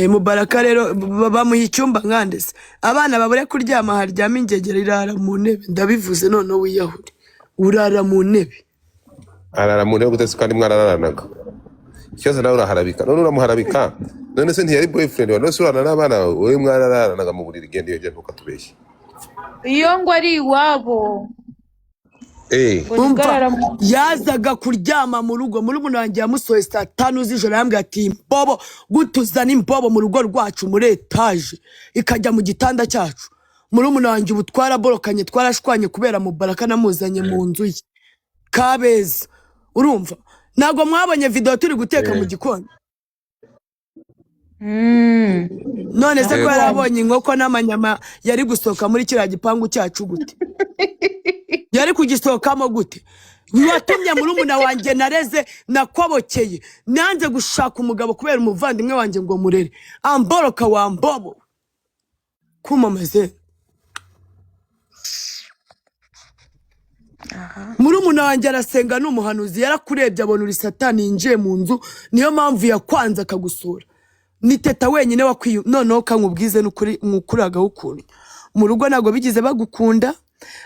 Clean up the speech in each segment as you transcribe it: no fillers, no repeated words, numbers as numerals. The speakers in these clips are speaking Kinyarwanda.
Mubaraka rero bamuha icyumba nkandese abana babure kuryama haryama ingegera irara mu ntebe ndabivuze none wiyahure urara mu ntebe arara mu ntebe gutese kandi mwararanaga ikibazo nawe uraharabika none uramuharabika none se ntiyari boyfriend wawe none se urana n'abana wowe mwararanaga mu buriri genda iyo ntukatubeshye iyo ngo ari iwabo yazaga kuryama mu rugo muri umuntu wanjye yamusohoye saa 5 z'ijoro yambwiye ati imbobo gutuzana imbobo mu rugo rwacu muri etaje ikajya mu gitanda cyacu muri umuntu wanjye ubu twaraborokanye twarashwanye kubera Mubaraka namuzanye mu nzu ye Kabeza urumva ntago mwabonye video turi guteka mu gikoni none se ko yarabonye inkoko n'amanyama yari gusohoka muri kiriya gipangu cyacu gute yari kugisohokamo gute watumye muri umuna wanjye nareze nakwabokeye nanze gushaka umugabo kubera umuvandimwe wanjye ngo murere amboroka wa mbobo kumamaze muri umuna wanjye arasenga n'umuhanuzi yarakurebye abona uri satani yinjiye mu nzu niyo mpamvu yakwanze akagusura ni teta wenyine wakwiye noneho kankubwize n'ukuri ukuntu mu rugo ntago bigize bagukunda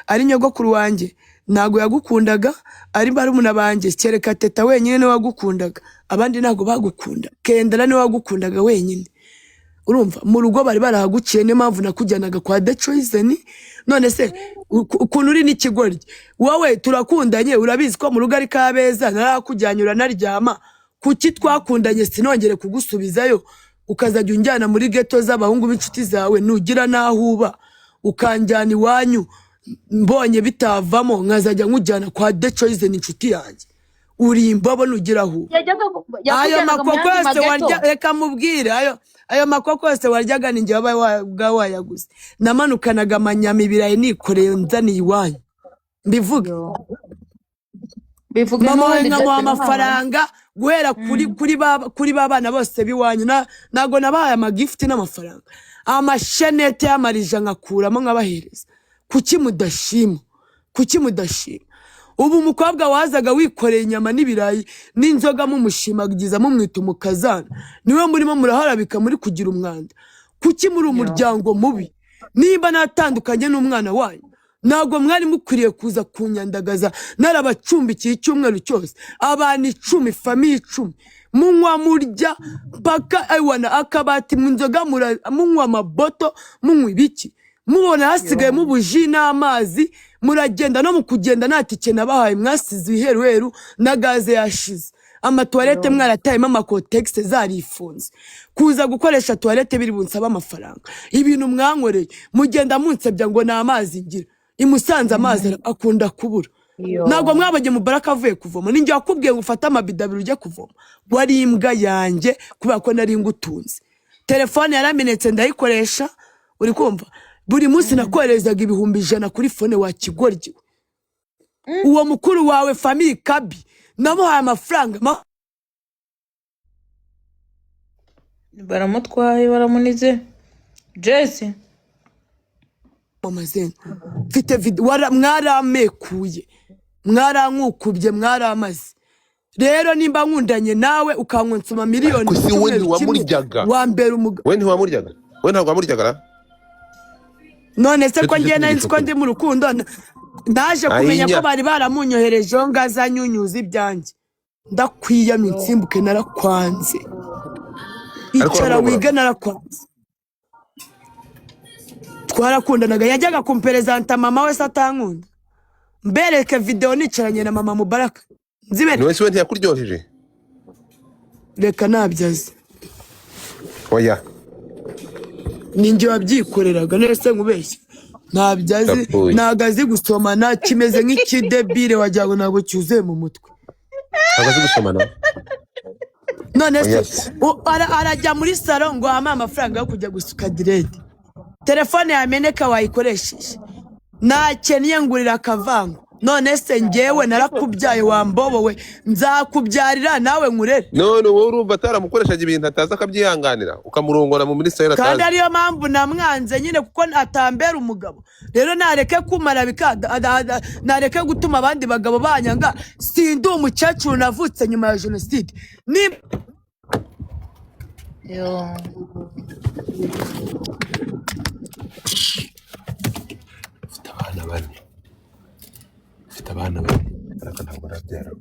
ari nyogokuru wanjye ntago yagukundaga ari barumuna banjye kereka teta wenyine niwe wagukundaga abandi ntago bagukunda Kendra niwe wagukundaga wenyine urumva mu rugo bari barahaguciye niyo mpamvu nakujyanaga kwa The Chosen none se ukuntu uri n'ikigoryi wowe turakundanye urabizi ko mu rugo ari Kabeza narakujyanyura naryama kuki twakundanye sinongere kugusubizayo ukazajya unjyana muri ghetto z'abahungu b'inshuti zawe nugira nahuba ukanjyana iwanyu mbonye bitavamo nkazajya nkujyana kwa The Chosen inshuti yanjye uri imbobo nugira aho ayo makoko yose warya reka mubwire ayo makoko yose waryaga ninjye wayaguze namanukanaga amanyama ibirayi nikoreye nzaniye iwanyu mbivuge mama nkamuha amafaranga guhera kuri babana bose biwanyu nago nabahaye amagifti n'amafaranga amashenete y'amarija nkakuramo nkabahereza kuki mudashima ubu umukobwa wazaga wikoreye inyama n'ibirayi n'inzoga mumushimagiza mumwita umukazana niwe murimo muraharabika muri kugira umwanda kuki muri umuryango mubi niba natandukanye n'umwana wanyu ntago mwari mukwiriye kuza kunyandagaza narabacumbikiye icyumweru cyose abantu 10 famiye 10 munywa murya paka aywana akabati mu nzoga munywa amaboto munywa ibiki mubona hasigaye mubuji n'amazi muragenda no mukugenda natike nabahaye mwasize iheruheru na gaze yashize amatoilette mwaratayemo amakotex zarifunze kuza gukoresha toilette biri bunsaba amafaranga ibintu mwankoreye mugenda munsebya ngo na amazi ngira imusanze amazi akunda kubura ntago mwabajye Mubaraka avuye kuvoma ninjye wakubwiye ngo ufate amabidabiro ujye kuvoma wari imbwa yanjye kubera ko nari ngutunze telefone yaramenetse ndayikoresha uri kumva buri munsi nakoherezaga 100 kuri phone wa kigoryi uwo mukuru wawe family kabi namuhaye amafaranga baramutwaye baramunize Jesse mamazen mfite video mwaramekuye mwarankukubye mwaramaze rero nimba nkundanye nawe ukankonsoma miliyoni kusi wendi wamuryaga wa mbere umugabo wendi wamuryaga we ntabwo wamuryaga none se ko ngiye nari ko ndi mu rukundo ndaje kumenya ko bari baramunyohereje ngo azanyunyuza ibyanjye ndakwiyamye nsimbuke narakwanze icara wiga narakwanze twarakundanaga yajyaga kumperezanta mama we satankunda mbereke video nicaranye na mama Mubaraka nzibere niwe se ntiyakuryoheje reka nabyaze oya ninjye wabyikoreraga nese nkubeshye ntabyazi nagazi gusomana kimeze nk'ikidebire wajyago nabo cyuzuye mu mutwe nagazi gusomana none se arajya muri salon ngo ama amafaranga yo kujya gusuka direde telefone yameneka wayikoresheje nakeniye ngurira akavango none se ngewe narakubyaye wambobowe nzakubyarira nawe nkurere none wowe urumva ataramukoreshaje ibintu ataza akabyihanganira ukamurongora mu ministeri atazi kandi ariyo mpamvu namwanze nyine kuko atambera umugabo rero nareke kumara bikada nareke gutuma abandi bagabo banyanga sindi umukecuru navutse nyuma ya jenoside Yo. Mfite abana bane ariko ntabwo arabyara.